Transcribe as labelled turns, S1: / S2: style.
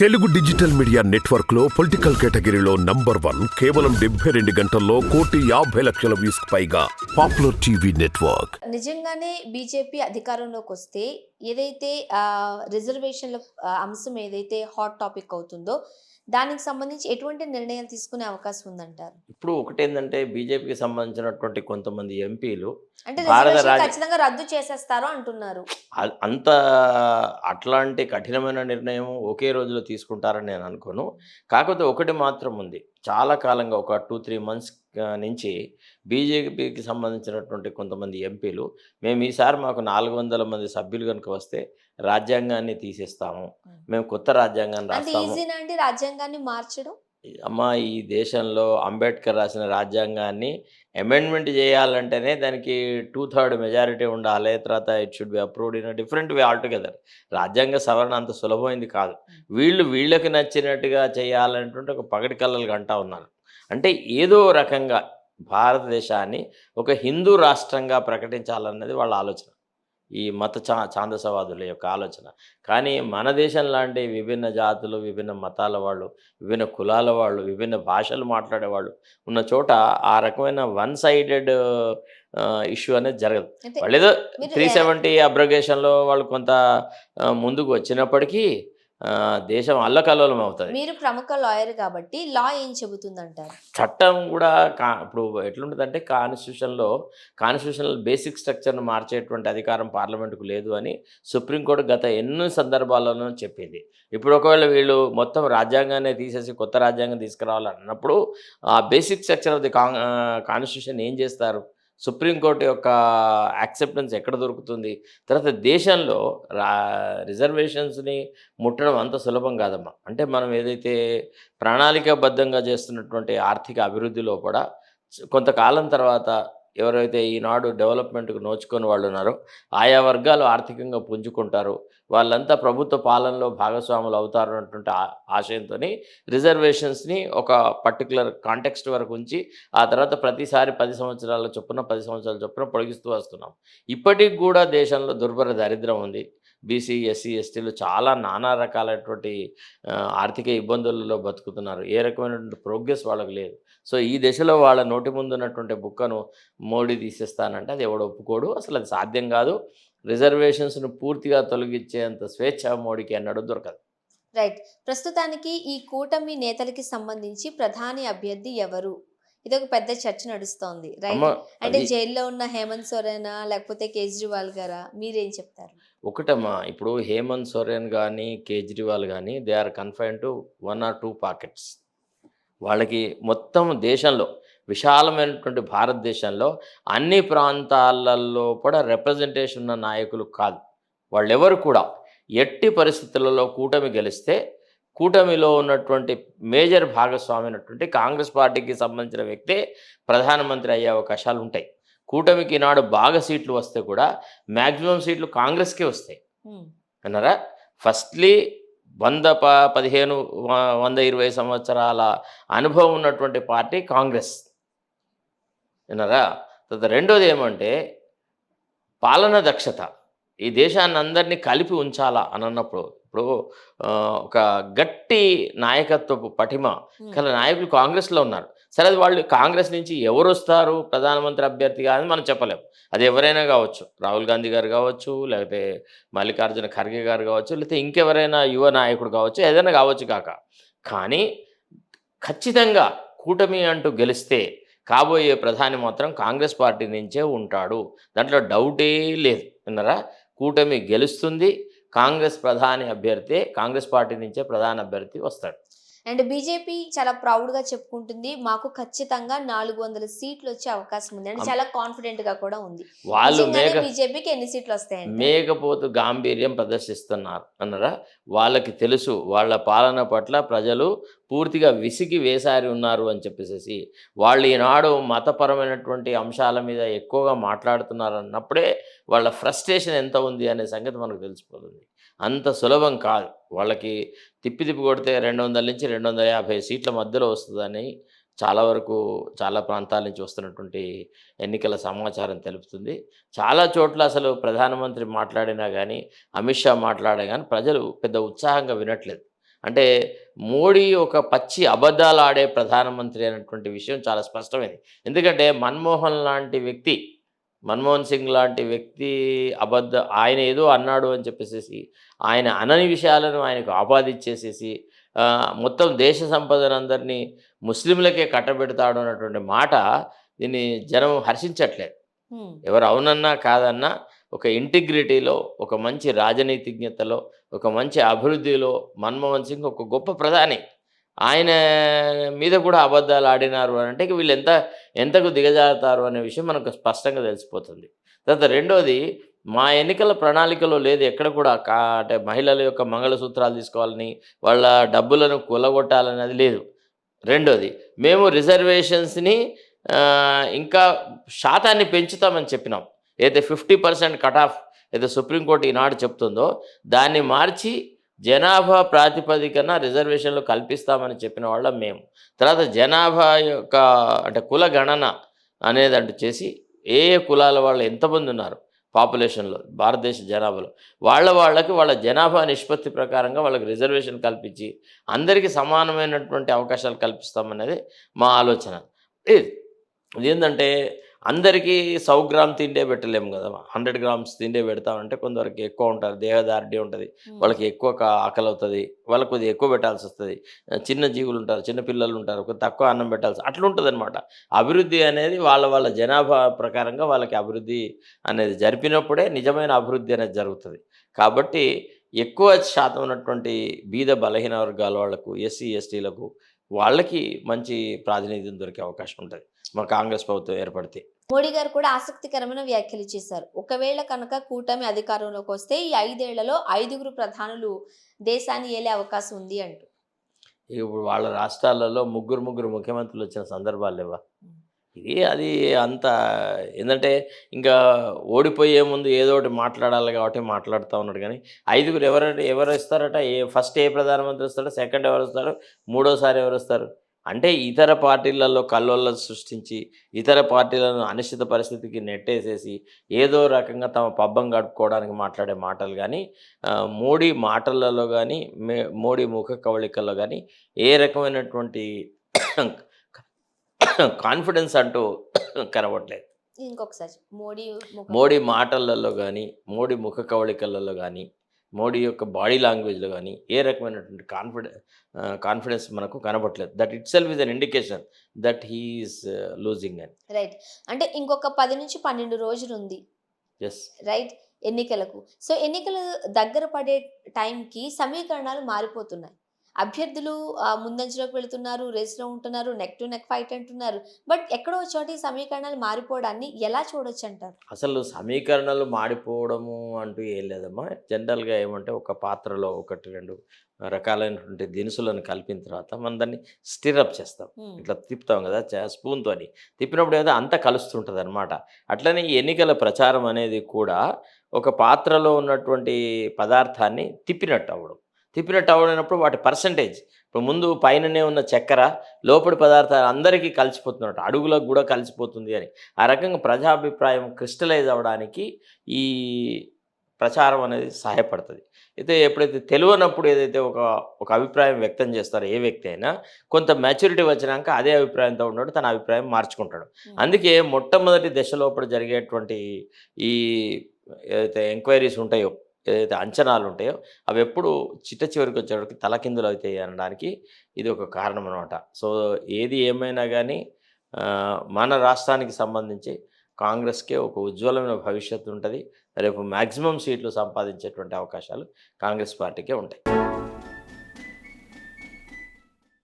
S1: Telugu digital media network లో political కేటగిరీలో number 1 కేవలం 72 గంటల్లో 1,50,00,000 వ్యూస్ పైగా పాపులర్ టీవీ నెట్వర్క్.
S2: నిజంగానే బీజేపీ అధికారంలోకి వస్తే ఏదైతే రిజర్వేషన్ల అంశం ఏదైతే హాట్ టాపిక్ అవుతుందో దానికి సంబంధించి ఎటువంటి నిర్ణయాలు తీసుకునే అవకాశం ఉందంటారు?
S3: ఇప్పుడు ఒకటేందంటే బీజేపీకి సంబంధించినటువంటి కొంతమంది ఎంపీలు
S2: అంటే
S3: భారత
S2: రిజర్వేషన్
S3: రాజ
S2: ఖచ్చితంగా రద్దు చేసేస్తారో అంటున్నారు.
S3: అంత అట్లాంటి కఠినమైన నిర్ణయం ఒకే రోజులో తీసుకుంటారని నేను అనుకోను. కాకపోతే ఒకటి మాత్రం ఉంది. చాలా కాలంగా ఒక 2, 3 మంత్స్ నుంచి బీజేపీకి సంబంధించినటువంటి కొంతమంది ఎంపీలు మేము ఈసారి మాకు 400 మంది సభ్యులు కనుక వస్తే రాజ్యాంగాన్ని తీసేస్తాము. మేము కొత్త రాజ్యాంగాన్ని
S2: అంటే
S3: రాస్తాము.
S2: ఈజీనా అండి రాజ్యాంగాన్ని మార్చడం?
S3: అమ్మ ఈ దేశంలో అంబేద్కర్ రాసిన రాజ్యాంగాన్ని అమెండ్మెంట్ చేయాలంటేనే దానికి 2/3 మెజారిటీ ఉండాలి. తర్వాత it should be approved in different way altogether. రాజ్యాంగ సవరణ అంత సులభమైంది కాదు. వీళ్ళకి నచ్చినట్టుగా చేయాలనేటువంటి ఒక పగటి కళ్ళలు అంటా ఉన్నారు. అంటే ఏదో రకంగా భారతదేశాన్ని ఒక హిందూ రాష్ట్రంగా ప్రకటించాలన్నది వాళ్ళ ఆలోచన. ఈ మత ఛాందసవాదుల యొక్క ఆలోచన. కానీ మన దేశం లాంటి విభిన్న జాతులు, విభిన్న మతాల వాళ్ళు, విభిన్న కులాల వాళ్ళు, విభిన్న భాషలు మాట్లాడేవాళ్ళు ఉన్న చోట ఆ రకమైన వన్ సైడెడ్ ఇష్యూ అనేది జరగదు.
S2: అంటే
S3: వాళ్ళేదో
S2: మీరు
S3: 370 అబ్రగేషన్లో వాళ్ళు కొంత ముందుకు వచ్చినప్పటికీ దేశం అల్లకల్లోలం అవుతుంది.
S2: మీరు ప్రముఖ లాయర్ కాబట్టి లా ఏం చెబుతుందంటారు?
S3: చట్టం కూడా ఇప్పుడు ఎట్లుంటుందంటే కాన్స్టిట్యూషనల్ బేసిక్ స్ట్రక్చర్ను మార్చేటువంటి అధికారం పార్లమెంటుకు లేదు అని సుప్రీంకోర్టు గత ఎన్నో సందర్భాల్లోనూ చెప్పింది. ఇప్పుడు ఒకవేళ వీళ్ళు మొత్తం రాజ్యాంగాన్ని తీసేసి కొత్త రాజ్యాంగం తీసుకురావాలన్నప్పుడు ఆ basic structure of the constitution ఏం చేస్తారు? సుప్రీంకోర్టు యొక్క యాక్సెప్టెన్స్ ఎక్కడ దొరుకుతుంది? తర్వాత దేశంలో రిజర్వేషన్స్ని ముట్టడం అంత సులభం కాదమ్మా. అంటే మనం ఏదైతే ప్రణాళికాబద్ధంగా చేస్తున్నటువంటి ఆర్థిక అభివృద్ధిలో కూడా కొంతకాలం తర్వాత ఎవరైతే ఈనాడు డెవలప్మెంట్కు నోచుకొని వాళ్ళు ఉన్నారో ఆయా వర్గాలు ఆర్థికంగా పుంజుకుంటారు, వాళ్ళంతా ప్రభుత్వ పాలనలో భాగస్వాములు అవుతారు అన్నటువంటి ఆశయంతో రిజర్వేషన్స్ని ఒక పర్టికులర్ కాంటెక్స్ట్ వరకు ఉంచి ఆ తర్వాత ప్రతిసారి 10 సంవత్సరాల చొప్పున పొడిగిస్తూ వస్తున్నాం. ఇప్పటికి కూడా దేశంలో దుర్భర దరిద్రం ఉంది. బీసీ, ఎస్సీ, ఎస్టీలు చాలా నానా రకాలైనటువంటి ఆర్థిక ఇబ్బందులలో బతుకుతున్నారు. ఏ రకమైనటువంటి ప్రోగ్రెస్ వాళ్ళకి లేదు. సో ఈ దశలో వాళ్ళ నోటి ముందు ఉన్నటువంటి బుక్కను మోడీ తీసేస్తానంటే అది ఎవడు ఒప్పుకోడు. అసలు అది సాధ్యం కాదు. రిజర్వేషన్స్ను పూర్తిగా తొలగించేంత స్వేచ్ఛ మోడీకి అన్నాడు దొరకదు.
S2: రైట్. ప్రస్తుతానికి ఈ కూటమి నేతలకి సంబంధించి ప్రధాని అభ్యర్థి ఎవరు? ఇదొక పెద్ద చర్చ నడుస్తోంది. రైట్. అంటే జైల్లో ఉన్న హేమంత్ సోరెనా లేకపోతే కేజ్రీవాల్ గారా? మీరేం చెప్తారు?
S3: ఒకటమ్మా, ఇప్పుడు హేమంత్ సోరెన్ కానీ కేజ్రీవాల్ కానీ they are confined to 1 or 2 pockets. వాళ్ళకి మొత్తం దేశంలో విశాలమైనటువంటి భారతదేశంలో అన్ని ప్రాంతాలలో కూడా రిప్రజెంటేషన్ ఉన్న నాయకులు కాదు వాళ్ళెవరు కూడా. ఎట్టి పరిస్థితులలో కూటమి గెలిస్తే కూటమిలో ఉన్నటువంటి మేజర్ భాగస్వామి అయినటువంటి కాంగ్రెస్ పార్టీకి సంబంధించిన వ్యక్తే ప్రధానమంత్రి అయ్యే అవకాశాలు ఉంటాయి. కూటమికి ఈనాడు బాగా సీట్లు వస్తే కూడా మ్యాక్సిమం సీట్లు కాంగ్రెస్కే వస్తాయి అన్నారా. ఫస్ట్లీ 115 120 సంవత్సరాల అనుభవం ఉన్నటువంటి పార్టీ కాంగ్రెస్ విన్నారా. తర్వాత రెండోది ఏమంటే పాలన దక్షత. ఈ దేశాన్ని అందరినీ కలిపి ఉంచాలా అని అన్నప్పుడు ఇప్పుడు ఒక గట్టి నాయకత్వపు పటిమ గల నాయకులు కాంగ్రెస్లో ఉన్నారు. సరే, అది వాళ్ళు కాంగ్రెస్ నుంచి ఎవరు వస్తారు ప్రధానమంత్రి అభ్యర్థిగా అని మనం చెప్పలేము. అది ఎవరైనా కావచ్చు, రాహుల్ గాంధీ గారు కావచ్చు, లేకపోతే మల్లికార్జున ఖర్గే గారు కావచ్చు, లేకపోతే ఇంకెవరైనా యువ నాయకుడు కావచ్చు, ఏదైనా కావచ్చు కాక. కానీ ఖచ్చితంగా కూటమి అంటూ గెలిస్తే కాబోయే ప్రధాని మాత్రం కాంగ్రెస్ పార్టీ నుంచే ఉంటాడు. దాంట్లో డౌటే లేదు విన్నారా. కూటమి గెలుస్తుంది. కాంగ్రెస్ కాంగ్రెస్ పార్టీ నుంచే ప్రధాన అభ్యర్థి వస్తాడు.
S2: అండ్ బీజేపీ చాలా ప్రౌడ్గా చెప్పుకుంటుంది మాకు ఖచ్చితంగా 400 సీట్లు వచ్చే అవకాశం ఉంది అంటే చాలా కాన్ఫిడెంట్ గా కూడా ఉంది.
S3: వాళ్ళు
S2: బీజేపీకి ఎన్ని సీట్లు వస్తాయండి?
S3: మేకపోతు గాంభీర్యం ప్రదర్శిస్తున్నారు అన్నారా. వాళ్ళకి తెలుసు వాళ్ళ పాలన పట్ల ప్రజలు పూర్తిగా విసిగి వేసారి ఉన్నారు అని చెప్పేసి వాళ్ళు ఈనాడు మతపరమైనటువంటి అంశాల మీద ఎక్కువగా మాట్లాడుతున్నారు అన్నప్పుడే వాళ్ళ ఫ్రస్ట్రేషన్ ఎంత ఉంది అనే సంగతి మనకు తెలిసిపోతుంది. అంత సులభం కాదు. వాళ్ళకి తిప్పి కొడితే 200 నుంచి 250 సీట్ల మధ్యలో వస్తుందని చాలా ప్రాంతాల నుంచి వస్తున్నటువంటి ఎన్నికల సమాచారం తెలుపుతుంది. చాలా చోట్ల అసలు ప్రధానమంత్రి మాట్లాడినా కానీ, అమిత్ షా మాట్లాడినా కానీ ప్రజలు పెద్ద ఉత్సాహంగా వినట్లేదు. అంటే మోడీ ఒక పచ్చి అబద్ధాలు ఆడే ప్రధానమంత్రి అనేటువంటి విషయం చాలా స్పష్టమైంది. ఎందుకంటే మన్మోహన్ సింగ్ లాంటి వ్యక్తి ఆయన ఏదో అన్నాడు అని చెప్పేసేసి, ఆయన అనని విషయాలను ఆయనకు ఆపాదించేసేసి, మొత్తం దేశ సంపదనందరినీ ముస్లింలకే కట్టబెడతాడు అన్నటువంటి మాట, దీన్ని జనం హర్షించట్లేదు.
S2: హ్మ్.
S3: ఎవరు అవునన్నా కాదన్నా ఒక ఇంటిగ్రిటీలో, ఒక మంచి రాజనీతిజ్ఞతలో, ఒక మంచి అభివృద్ధిలో మన్మోహన్ సింగ్ ఒక గొప్ప ప్రధాని. ఆయన మీద కూడా అబద్ధాలు ఆడినారు అని అంటే వీళ్ళు ఎంతకు దిగజారుతారు అనే విషయం మనకు స్పష్టంగా తెలిసిపోతుంది. తర్వాత రెండోది, మా ఎన్నికల ప్రణాళికలో లేదు ఎక్కడ కూడా అంటే మహిళల యొక్క మంగళసూత్రాలు తీసుకోవాలని, వాళ్ళ డబ్బులను కూలగొట్టాలనేది లేదు. రెండోది, మేము రిజర్వేషన్స్‌ని ఇంకా శాతాన్ని పెంచుతామని చెప్పినాం. ఏదైతే 50% కట్ ఆఫ్ ఏదో సుప్రీంకోర్టు ఈనాడు చెప్తుందో, దాన్ని మార్చి జనాభా ప్రాతిపదికన రిజర్వేషన్లు కల్పిస్తామని చెప్పిన వాళ్ళం మేము. తర్వాత జనాభా యొక్క అంటే కుల గణన అనేదంటూ చేసి, ఏ ఏ కులాల వాళ్ళు ఎంతమంది ఉన్నారు పాపులేషన్‌లో, భారతదేశ జనాభాలో, వాళ్ళకి వాళ్ళ జనాభా నిష్పత్తి ప్రకారంగా వాళ్ళకి రిజర్వేషన్ కల్పించి, అందరికీ సమానమైనటువంటి అవకాశాలు కల్పిస్తామనేది మా ఆలోచన. ఇదేంటంటే అందరికీ 100 గ్రామ్ తిండే పెట్టలేము కదా! 100 గ్రామ్స్ తిండే పెడతామంటే కొందరికి ఎక్కువ ఉంటారు, దేహదార్ఢ్యం ఉంటుంది,
S2: హ్మ్.
S3: వాళ్ళకి ఎక్కువ ఆకలి అవుతుంది, వాళ్ళకి కొద్దిగా ఎక్కువ పెట్టాల్సి వస్తుంది. చిన్న జీవులు ఉంటారు, చిన్న పిల్లలు ఉంటారు, కొద్దిగా తక్కువ అన్నం పెట్టాల్సి అట్లా ఉంటుందన్నమాట. అభివృద్ధి అనేది వాళ్ళ జనాభా ప్రకారంగా వాళ్ళకి అభివృద్ధి అనేది జరిపినప్పుడే నిజమైన అభివృద్ధి అనేది జరుగుతుంది. కాబట్టి ఎక్కువ శాతం ఉన్నటువంటి బీద బలహీన వర్గాల వాళ్ళకు, ఎస్సీ ఎస్టీలకు, వాళ్ళకి మంచి ప్రాతినిధ్యం దొరికే అవకాశం ఉంటుంది మా కాంగ్రెస్ ప్రభుత్వం ఏర్పడితే.
S2: మోడీ గారు కూడా ఆసక్తికరమైన వ్యాఖ్యలు చేశారు. ఒకవేళ కనుక కూటమి అధికారంలోకి వస్తే ఈ 5 ఏళ్లలో 5గురు ప్రధానులు దేశాన్ని ఏలే అవకాశం ఉంది అంటూ.
S3: ఇప్పుడు వాళ్ళ రాష్ట్రాలలో ముగ్గురు ముఖ్యమంత్రులు వచ్చిన సందర్భాలు లేవా? అది అంత ఏందంటే ఇంకా ఓడిపోయే ముందు ఏదో ఒకటి మాట్లాడాలి కాబట్టి మాట్లాడుతూ ఉన్నాడు కానీ, ఐదుగురు ఎవరు ఇస్తారట? ఫస్ట్ ఏ ప్రధానమంత్రి వస్తాడో, సెకండ్ ఎవరు వస్తారు, మూడోసారి ఎవరు వస్తారు? అంటే ఇతర పార్టీలలో కల్లోలం సృష్టించి, ఇతర పార్టీలను అనిశ్చిత పరిస్థితికి నెట్టేసేసి, ఏదో రకంగా తమ పబ్బం గడుపుకోవడానికి మాట్లాడే మాటలు కానీ, మోడీ మాటలలో కానీ, మోడీ ముఖ కవళికల్లో కానీ ఏ రకమైనటువంటి కాన్ఫిడెన్స్ అంటూ కనబడట్లేదు.
S2: ఇంకొకసారి
S3: మోడీ మాటలలో కానీ, మోడీ ముఖ కవళికలలో కానీ, మోడీ యొక్క బాడీ లాంగ్వేజ్లో కానీ ఏ రకమైనటువంటి కాన్ఫిడెన్స్ మనకు కనబడట్లేదు. That it self is an indication that he is losing అని.
S2: రైట్. అంటే ఇంకొక 10 నుంచి 12 రోజులు ఉంది.
S3: ఎస్.
S2: రైట్. ఎన్నికలకు. సో ఎన్నికలు దగ్గర పడే టైంకి సమీకరణాలు మారిపోతున్నాయి. అభ్యర్థులు ముందంజలోకి వెళ్తున్నారు, రేస్‌లో ఉంటున్నారు, నెక్ టు నెక్ ఫైట్ అంటున్నారు. బట్ ఎక్కడో ఒక చోట ఈ సమీకరణాలు మారిపోవడాన్ని ఎలా చూడొచ్చంటారు?
S3: అసలు సమీకరణలు మాడిపోవడము అంటూ ఏం లేదమ్మా. జనరల్‌గా ఏమంటే ఒక పాత్రలో 1, 2 రకాలైనటువంటి దినుసులను కలిపిన తర్వాత మనం దాన్ని స్టిరప్ చేస్తాం. ఇట్లా తిప్పుతాం కదా స్పూన్‌తోని. తిప్పినప్పుడు ఏదో అంతా కలుస్తుంటదనమాట. అట్లనే ఈ ఎన్నికల ప్రచారం అనేది కూడా ఒక పాత్రలో ఉన్నటువంటి పదార్థాన్ని తిప్పినట్టు అవ్వడప్పుడు వాటి పర్సంటేజ్ ఇప్పుడు ముందు పైననే ఉన్న చక్కెర లోపలి పదార్థాలు అందరికీ కలిసిపోతున్నట్టు, అడుగులకు కూడా కలిసిపోతుంది అని. ఆ రకంగా ప్రజాభిప్రాయం క్రిస్టలైజ్ అవ్వడానికి ఈ ప్రచారం అనేది సహాయపడుతుంది. అయితే ఎప్పుడైతే తెలియనప్పుడు ఏదైతే ఒక అభిప్రాయం వ్యక్తం చేస్తారో ఏ వ్యక్తి అయినా, కొంత మెచ్యూరిటీ వచ్చినాక అదే అభిప్రాయంతో ఉన్నాడు, తన అభిప్రాయం మార్చుకుంటాడు. అందుకే మొట్టమొదటి దశలోపల జరిగేటువంటి ఈ ఏదైతే ఎంక్వైరీస్ ఉంటాయో, ఏదైతే అంచనాలు ఉంటాయో, అవి ఎప్పుడు చివరికి వచ్చేటప్పటికి తలకిందులు అవుతాయి అనడానికి ఇది ఒక కారణం అనమాట. సో ఏది ఏమైనా కానీ మన రాష్ట్రానికి సంబంధించి కాంగ్రెస్కే ఒక ఉజ్వలమైన భవిష్యత్తు ఉంటుంది. రేపు మ్యాక్సిమం సీట్లు సంపాదించేటువంటి అవకాశాలు కాంగ్రెస్ పార్టీకే ఉంటాయి.